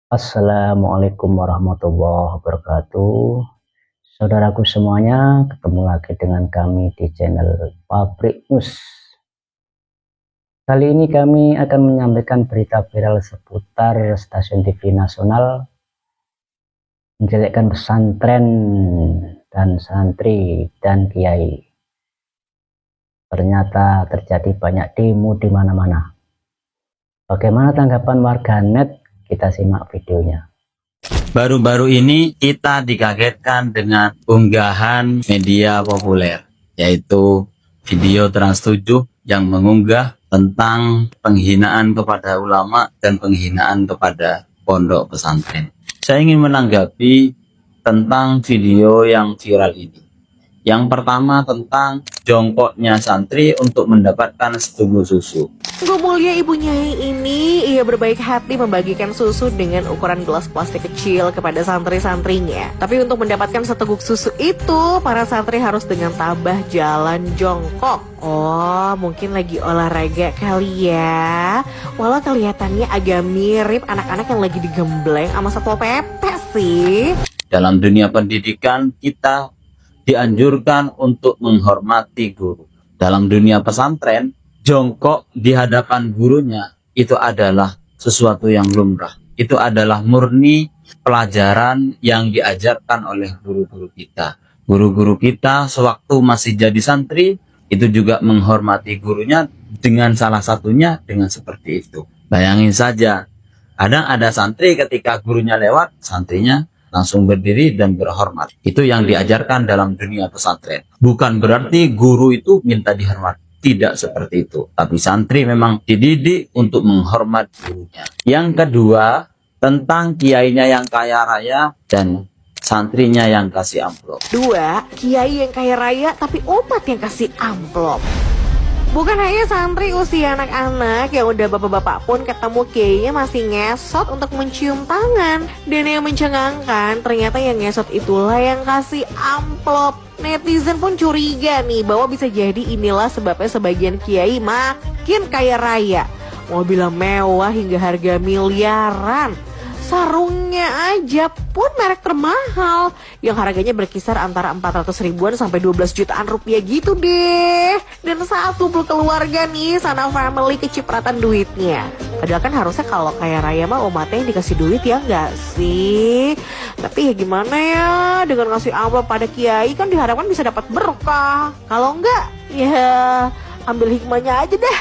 Assalamualaikum warahmatullahi wabarakatuh. Saudaraku semuanya, ketemu lagi dengan kami di channel Pabrik News. Kali ini kami akan menyampaikan berita viral seputar stasiun TV nasional menjelekkan pesantren dan santri dan kiai. Ternyata terjadi banyak demo di mana-mana. Bagaimana tanggapan warganet? Kita simak videonya. Baru-baru ini kita dikagetkan dengan unggahan media populer, yaitu video Trans7 yang mengunggah tentang penghinaan kepada ulama dan penghinaan kepada pondok pesantren. Saya ingin menanggapi tentang video yang viral ini. Yang pertama tentang jongkoknya santri untuk mendapatkan seteguk susu. Gomulnya ibu Nyai ini, ia berbaik hati membagikan susu dengan ukuran gelas plastik kecil kepada santri-santrinya. Tapi untuk mendapatkan seteguk susu itu, para santri harus dengan tabah jalan jongkok. Oh, mungkin lagi olahraga kali ya. Walau kelihatannya agak mirip anak-anak yang lagi digembleng sama Satpol PP sih. Dalam dunia pendidikan, kita dianjurkan untuk menghormati guru. Dalam dunia pesantren, jongkok di hadapan gurunya itu adalah sesuatu yang lumrah. Itu adalah murni pelajaran yang diajarkan oleh guru-guru kita. Guru-guru kita sewaktu masih jadi santri itu juga menghormati gurunya, dengan salah satunya dengan seperti itu. Bayangin saja, kadang ada santri ketika gurunya lewat, santrinya langsung berdiri dan berhormat. Itu yang diajarkan dalam dunia pesantren. Bukan berarti guru itu minta dihormati. Tidak seperti itu. Tapi santri memang dididik untuk menghormat gurunya. Yang kedua, tentang kiainya yang kaya raya dan santrinya yang kasih amplop. Dua, kiai yang kaya raya tapi umat yang kasih amplop. Bukan hanya santri usia anak-anak, yang udah bapak-bapak pun ketemu kiainya masih ngesot untuk mencium tangan. Dan yang mencengangkan, ternyata yang ngesot itulah yang kasih amplop. Netizen pun curiga nih bahwa bisa jadi inilah sebabnya sebagian kiai makin kaya raya. Mobil mewah hingga harga miliaran. Sarungnya aja pun merek termahal yang harganya berkisar antara 400 ribuan sampai 12 jutaan rupiah gitu deh. Dan saat kumpul keluarga nih, sana family kecipratan duitnya. Padahal kan harusnya kalau kaya raya mah umatnya yang dikasih duit ya enggak sih. Tapi ya gimana ya, dengan ngasih amplop pada kiai kan diharapkan bisa dapat berkah. Kalau enggak ya ambil hikmahnya aja deh.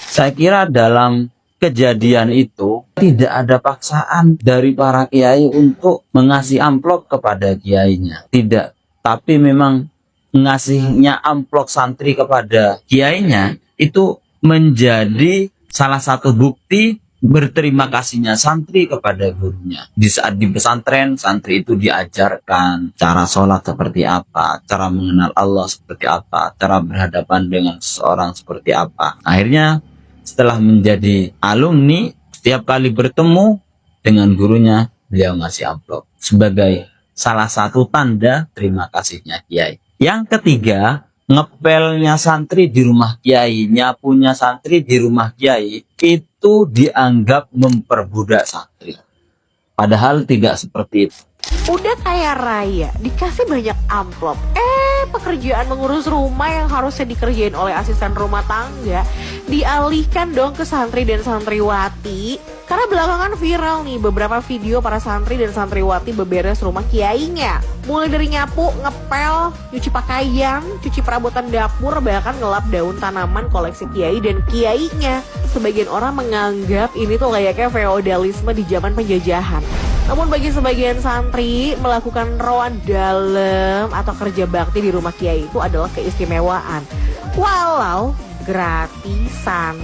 Saya kira dalam kejadian itu tidak ada paksaan dari para kiai untuk mengasih amplop kepada kiainya. Tidak. Tapi memang ngasihnya amplop santri kepada kiainya itu menjadi salah satu bukti berterima kasihnya santri kepada gurunya. Di saat di pesantren, santri itu diajarkan cara sholat seperti apa, cara mengenal Allah seperti apa, cara berhadapan dengan seseorang seperti apa. Akhirnya setelah menjadi alumni, setiap kali bertemu dengan gurunya, beliau ngasih amplop sebagai salah satu tanda terima kasihnya kiai. Yang ketiga, ngepelnya santri di rumah kiai, nyapunya santri di rumah kiai, itu dianggap memperbudak santri. Padahal tidak seperti itu. Udah kaya raya, dikasih banyak amplop. Pekerjaan mengurus rumah yang harusnya dikerjain oleh asisten rumah tangga dialihkan dong ke santri dan santriwati. Karena belakangan viral nih beberapa video para santri dan santriwati beberes rumah kiainya. Mulai dari nyapu, ngepel, nyuci pakaian, cuci perabotan dapur, bahkan ngelap daun tanaman koleksi kiai dan kiainya. Sebagian orang menganggap ini tuh layaknya feodalisme di zaman penjajahan. Namun bagi sebagian santri, melakukan roan dalam atau kerja bakti di rumah kiai itu adalah keistimewaan, walau gratisan.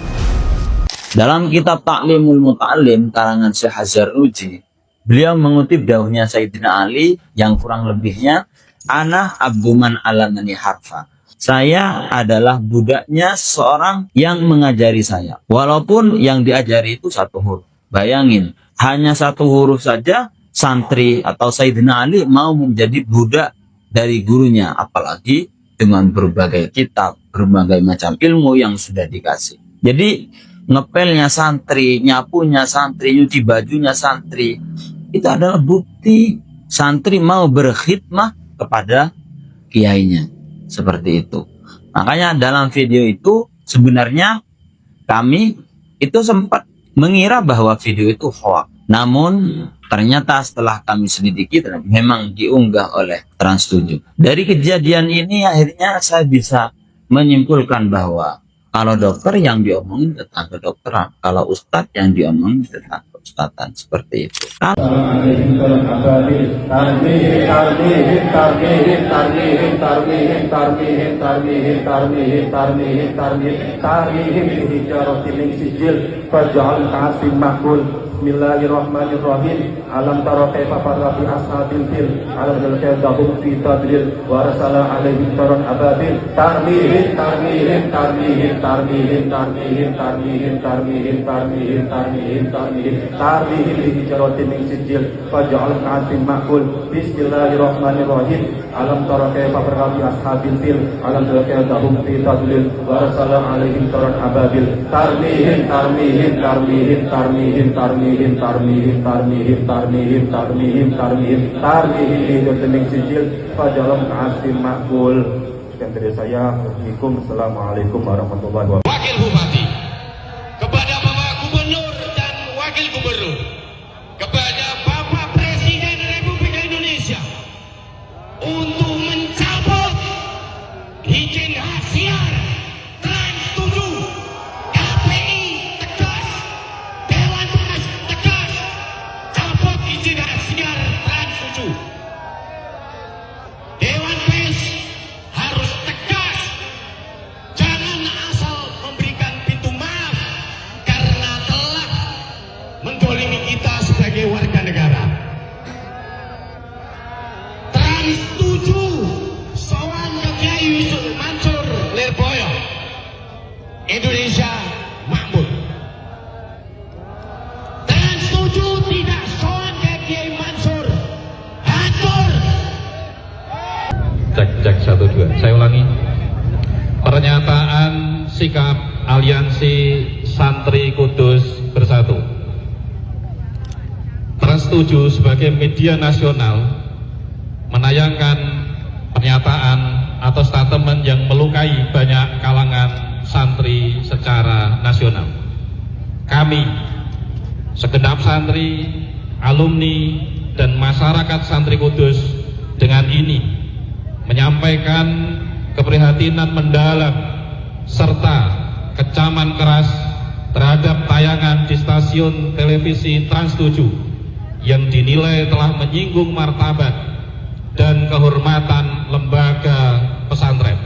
Dalam kitab Ta'limul Muta'alim karangan Syekh Az-Zarnuji, beliau mengutip dawuhnya Sayyidina Ali yang kurang lebihnya, "Ana abduman alamani harfa." Saya adalah budaknya seorang yang mengajari saya. Walaupun yang diajari itu satu huruf. Bayangin, hanya satu huruf saja santri atau Sayyidina Ali mau menjadi budak dari gurunya. Apalagi dengan berbagai kitab, berbagai macam ilmu yang sudah dikasih. Jadi ngepelnya santri, nyapunya santri, nyuci bajunya santri, itu adalah bukti santri mau berkhidmah kepada kiainya. Seperti itu. Makanya dalam video itu sebenarnya kami itu sempat mengira bahwa video itu hoax. Namun ternyata setelah kami selidiki memang diunggah oleh Trans7. Dari kejadian ini akhirnya saya bisa menyimpulkan bahwa kalau dokter yang diomongin tentang kedokteran, kalau ustadz yang diomongin tentang keustatan, seperti itu. Bismillahirrahmanirrahim. Alam tara kaifa farra bi ashabil fil alam yalqadahum fi tadril wa rasala alaihim taran ababil tarmihim tarmihim tarmihim tarmihim tarmihim tarmihim tarmihim tarmihim tarmihim tarmihim tarmihim bi hijaratin min sijil faj'al ka'atin ma'kul. Bismillahirrahmanirrahim. Alam tara kaifa farra bi ashabil fil alam yalqadahum fi tadril wa rasala alaihim taran ababil tarmihim tarmihim tarmihim tarmihim tarmihim tarmihim tarmihim tarmihim tarmihim tarmihim tarmihim hidupin sijil fajalam ka'asim makbul. Sekian dari saya. Assalamualaikum warahmatullahi wabarakatuh. Wakil Bupati, kepada Bapak Gubernur dan Wakil Gubernur, kepada Bapak Presiden Republik Indonesia untuk mencabut izin siar Trans7. KPI tegas, Dewan Pers tegas, cabut izin siar Trans7. Dewan Pers harus tegas, jangan asal memberikan pintu maaf karena telah mendolimi kita sebagai warga negara. Trans7 sowan ke Kiai Yusuf Mansur Lirboyo, Indonesia makmur. Trans7 tidak sowan ke Kiai Mansur, hancur. Cek 1 2. Saya ulangi. Pernyataan sikap Aliansi Santri Kudus Bersatu. Trans7 sebagai media nasional menayangkan pernyataan atau statement yang melukai banyak kalangan santri secara nasional. Kami, segenap santri, alumni, dan masyarakat santri Kudus dengan ini menyampaikan keprihatinan mendalam serta kecaman keras terhadap tayangan di stasiun televisi Trans7 yang dinilai telah menyinggung martabat dan kehormatan lembaga pesantren.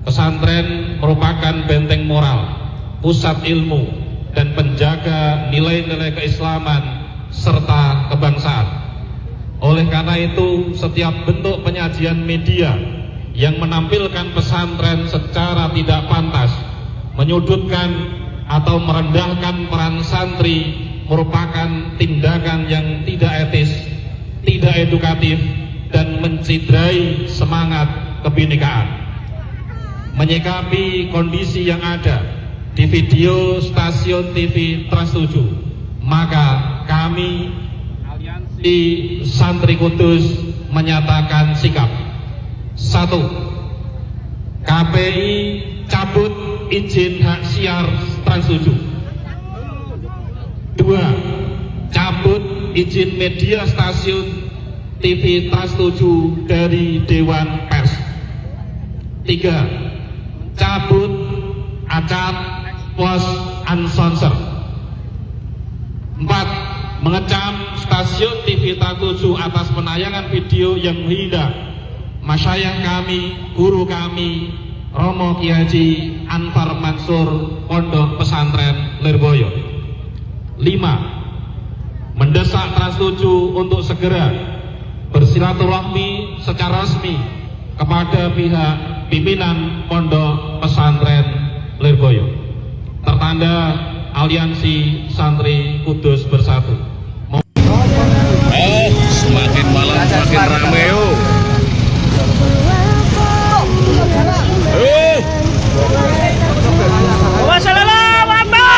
Pesantren merupakan benteng moral, pusat ilmu, dan penjaga nilai-nilai keislaman serta kebangsaan. Oleh karena itu, setiap bentuk penyajian media yang menampilkan pesantren secara tidak pantas, menyudutkan atau merendahkan peran santri merupakan tindakan yang tidak etis, tidak edukatif, dan mencidrai semangat kebinekaan. Menyikapi kondisi yang ada di video stasiun TV Trans7, maka kami Aliansi Santri Kudus menyatakan sikap. 1. KPI cabut izin hak siar Trans7. 2. Cabut izin media stasiun TV Trans7 dari Dewan Pers. 3. Cabut acat post uncensored. 4. Mengecam stasiun TV Trans7 atas penayangan video yang menghina masyayikh kami, guru kami, Romo Kiai Haji Anwar Mansur Pondok Pesantren Lirboyo. 5. Mendesak Trans7 untuk segera bersilaturahmi secara resmi kepada pihak pimpinan Pondok Pesantren Lirboyo. Tertanda Aliansi Santri Kudus Bersatu. Semakin malam semakin rame yuk. Wassalamualaikum.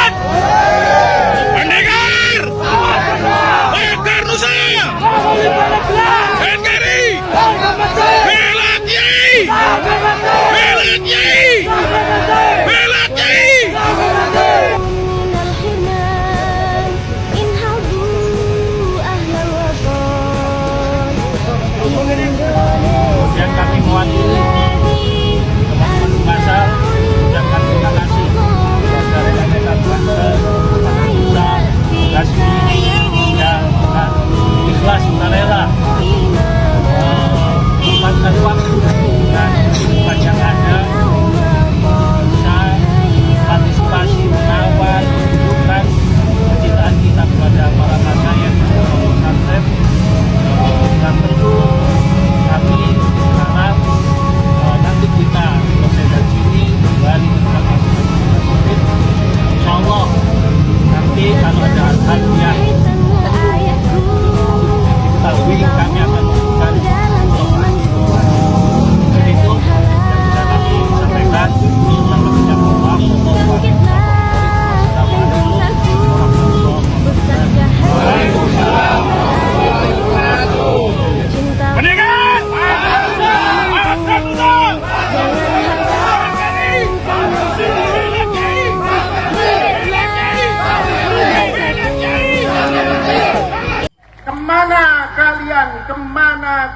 Kemana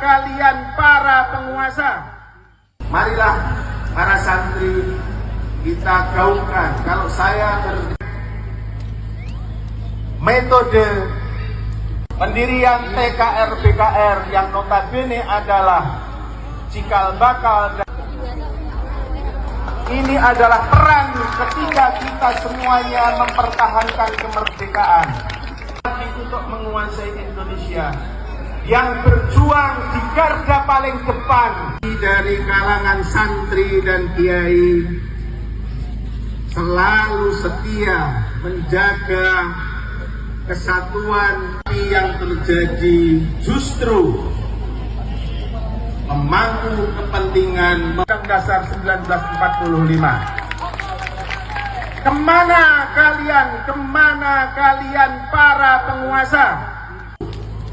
kalian para penguasa? Marilah para santri kita gaungkan. Kalau saya metode pendirian TKR BKR yang notabene adalah cikal bakal, ini adalah peran ketika kita semuanya mempertahankan kemerdekaan untuk menguasai Indonesia, yang berjuang di garda paling depan dari kalangan santri dan kiai selalu setia menjaga kesatuan yang terjadi justru memangku kepentingan Undang-Undang Dasar 1945. Kemana kalian para penguasa?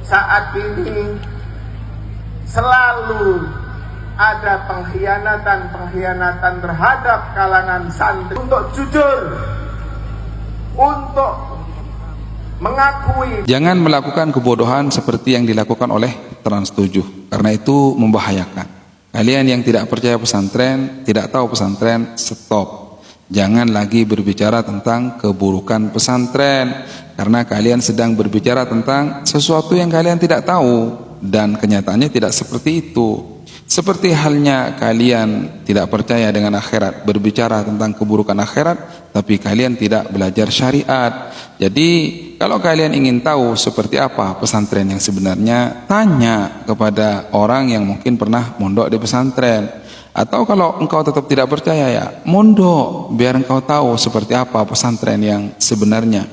Saat ini selalu ada pengkhianatan terhadap kalangan santri untuk jujur, untuk mengakui. Jangan melakukan kebodohan seperti yang dilakukan oleh Trans 7, karena itu membahayakan. Kalian yang tidak percaya pesantren, tidak tahu pesantren, stop. Jangan lagi berbicara tentang keburukan pesantren, karena kalian sedang berbicara tentang sesuatu yang kalian tidak tahu, dan kenyataannya tidak seperti itu. Seperti halnya kalian tidak percaya dengan akhirat, berbicara tentang keburukan akhirat, tapi kalian tidak belajar syariat. Jadi kalau kalian ingin tahu seperti apa pesantren yang sebenarnya, tanya kepada orang yang mungkin pernah mondok di pesantren. Atau kalau engkau tetap tidak percaya, ya mondok biar engkau tahu seperti apa pesantren yang sebenarnya.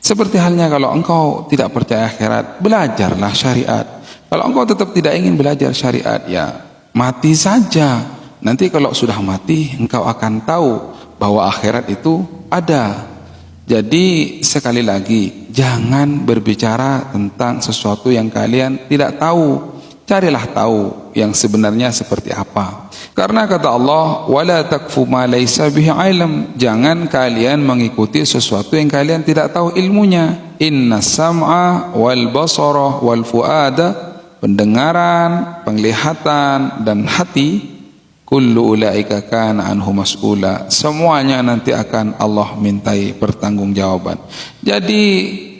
Seperti halnya kalau engkau tidak percaya akhirat, belajarlah syariat. Kalau engkau tetap tidak ingin belajar syariat, ya mati saja. Nanti kalau sudah mati, engkau akan tahu bahwa akhirat itu ada. Jadi sekali lagi, jangan berbicara tentang sesuatu yang kalian tidak tahu. Carilah tahu yang sebenarnya seperti apa. Karena kata Allah, wala takfu ma laysa bihi ilm. Jangan kalian mengikuti sesuatu yang kalian tidak tahu ilmunya. Inna sam'a wal basara wal fuada, pendengaran, penglihatan dan hati, kullu ulaika kana anhu mas'ula, semuanya nanti akan Allah mintai pertanggungjawaban. Jadi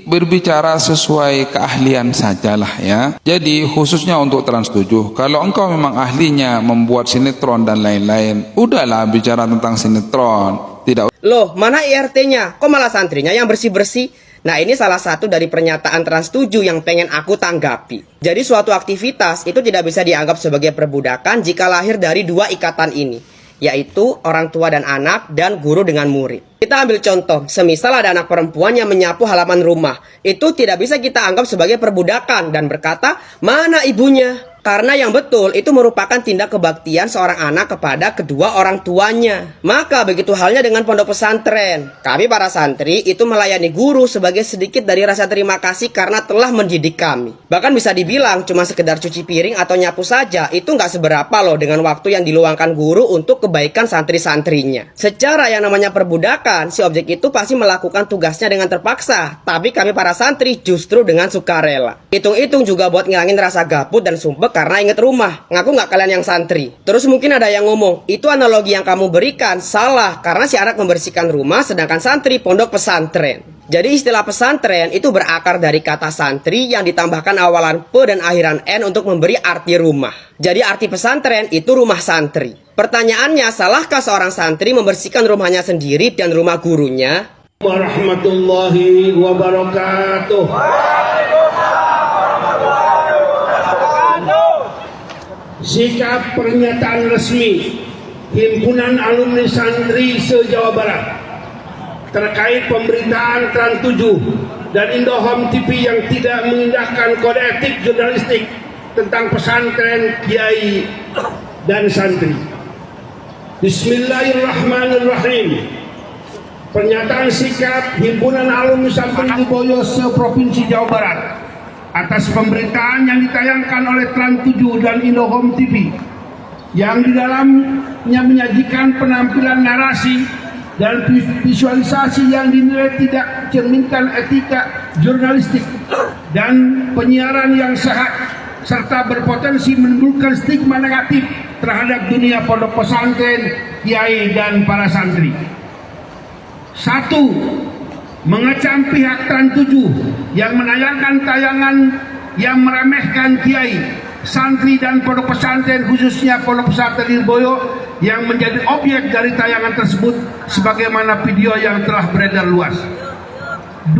berbicara sesuai keahlian sajalah ya. Jadi khususnya untuk Trans 7, kalau engkau memang ahlinya membuat sinetron dan lain-lain, udahlah bicara tentang sinetron. Tidak. Loh, mana IRT-nya? Kok malah santrinya yang bersih-bersih? Nah, ini salah satu dari pernyataan Trans 7 yang pengen aku tanggapi. Jadi suatu aktivitas itu tidak bisa dianggap sebagai perbudakan jika lahir dari dua ikatan ini, yaitu orang tua dan anak, dan guru dengan murid. Kita ambil contoh, semisal ada anak perempuan yang menyapu halaman rumah, itu tidak bisa kita anggap sebagai perbudakan dan berkata, mana ibunya? Karena yang betul itu merupakan tindak kebaktian seorang anak kepada kedua orang tuanya. Maka begitu halnya dengan pondok pesantren. Kami para santri itu melayani guru sebagai sedikit dari rasa terima kasih karena telah mendidik kami. Bahkan bisa dibilang cuma sekedar cuci piring atau nyapu saja, itu nggak seberapa loh dengan waktu yang diluangkan guru untuk kebaikan santri-santrinya. Secara yang namanya perbudakan, si objek itu pasti melakukan tugasnya dengan terpaksa. Tapi kami para santri justru dengan sukarela. Hitung-hitung juga buat ngilangin rasa gabut dan sumpek karena inget rumah. Ngaku nggak kalian yang santri? Terus mungkin ada yang ngomong, itu analogi yang kamu berikan salah karena si anak membersihkan rumah sedangkan santri pondok pesantren. Jadi istilah pesantren itu berakar dari kata santri yang ditambahkan awalan P dan akhiran N untuk memberi arti rumah. Jadi arti pesantren itu rumah santri. Pertanyaannya, salahkah seorang santri membersihkan rumahnya sendiri dan rumah gurunya? Warahmatullahi wabarakatuh. Sikap pernyataan resmi Himpunan Alumni Santri se-Jawa Barat terkait pemberitaan Trans 7 dan Indihome TV yang tidak mengindahkan kode etik jurnalistik tentang pesantren, kiai, dan santri. Bismillahirrahmanirrahim. Pernyataan sikap Himpunan Alumni Santri Lirboyo se-Provinsi Jawa Barat atas pemberitaan yang ditayangkan oleh Trans 7 dan Indihome TV yang di dalamnya menyajikan penampilan narasi dan visualisasi yang dinilai tidak cerminkan etika jurnalistik dan penyiaran yang sehat serta berpotensi menimbulkan stigma negatif terhadap dunia pondok pesantren, kiai dan para santri. 1. Mengecam pihak Trans 7 yang menayangkan tayangan yang meremehkan kiai, santri dan pondok pesantren, khususnya pondok pesantren Lirboyo yang menjadi objek dari tayangan tersebut sebagaimana video yang telah beredar luas. 2.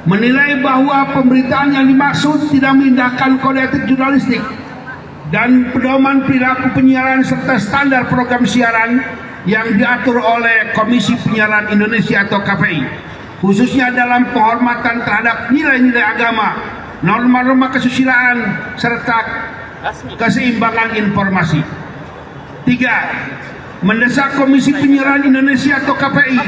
Menilai bahwa pemberitaan yang dimaksud tidak mengindahkan kode etik jurnalistik dan pedoman perilaku penyiaran serta standar program siaran yang diatur oleh Komisi Penyiaran Indonesia atau KPI, khususnya dalam penghormatan terhadap nilai-nilai agama, norma-norma kesusilaan serta keseimbangan informasi. 3. Mendesak Komisi Penyiaran Indonesia atau KPI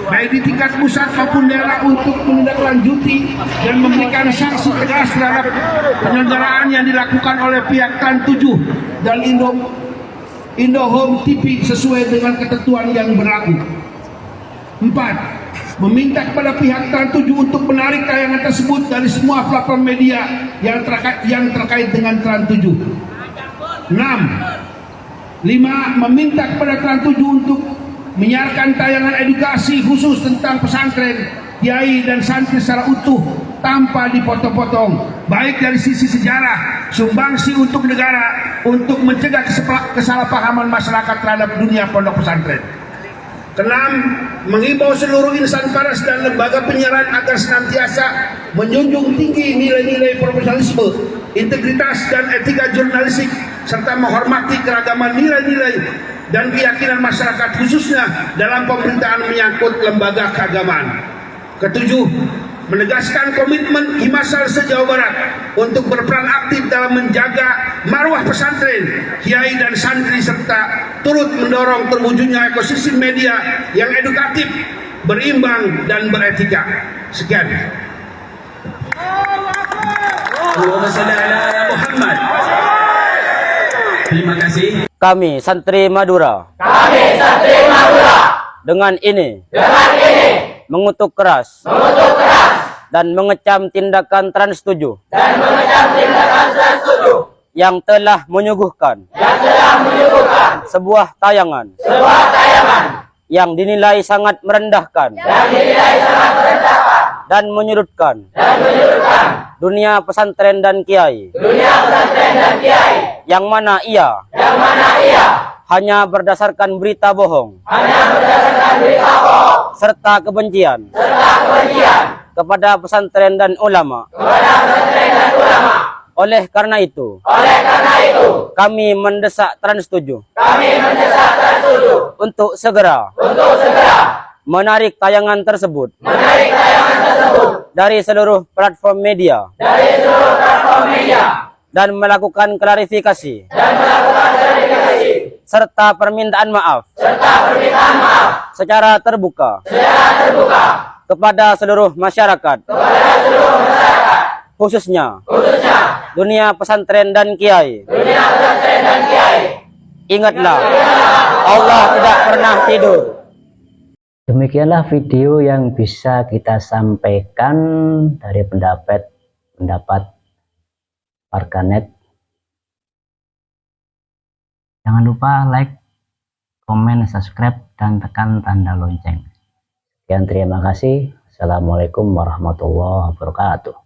baik di tingkat pusat maupun daerah untuk menindaklanjuti dan memberikan sanksi tegas terhadap penyelenggaraan yang dilakukan oleh pihak Trans 7 dan Indohome TV sesuai dengan ketentuan yang berlaku. 4. Meminta kepada pihak Trans 7 untuk menarik tayangan tersebut dari semua platform media yang terkait dengan Trans 7. 6. 5. Meminta kepada Trans 7 untuk menyiarkan tayangan edukasi khusus tentang pesantren, kiai dan santri secara utuh tanpa dipotong-potong, baik dari sisi sejarah, sumbangsi untuk negara, untuk mencegah kesalahpahaman masyarakat terhadap dunia pondok pesantren. 6. Mengimbau seluruh insan pers dan lembaga penyiaran agar senantiasa menjunjung tinggi nilai-nilai profesionalisme, integritas dan etika jurnalistik serta menghormati keragaman nilai-nilai dan keyakinan masyarakat khususnya dalam pemberitaan menyangkut lembaga keagamaan. 7. Menegaskan komitmen Himasal se-Jawa Barat untuk berperan aktif dalam menjaga marwah pesantren, kiai dan santri serta turut mendorong terwujudnya ekosistem media yang edukatif, berimbang dan beretika. Sekian. Allahumma shalli ala Muhammad. Terima kasih. Kami santri Madura. Dengan ini. Mengutuk keras. Dan mengecam tindakan Trans 7. Yang telah menyuguhkan. Sebuah tayangan. Yang dinilai sangat merendahkan. Dan menyudutkan. Dunia pesantren dan kiai. Yang mana ia hanya berdasarkan berita bohong, serta kebencian kepada pesantren dan ulama. Oleh karena itu, kami mendesak Trans 7 untuk segera menarik tayangan tersebut dari seluruh platform media dan melakukan klarifikasi serta permintaan maaf secara terbuka kepada seluruh masyarakat, khususnya dunia pesantren dan kiai. Ingatlah, Allah tidak pernah tidur. Demikianlah video yang bisa kita sampaikan dari pendapat warganet. Jangan lupa like, komen, subscribe, dan tekan tanda lonceng. Sekian, terima kasih. Assalamualaikum warahmatullahi wabarakatuh.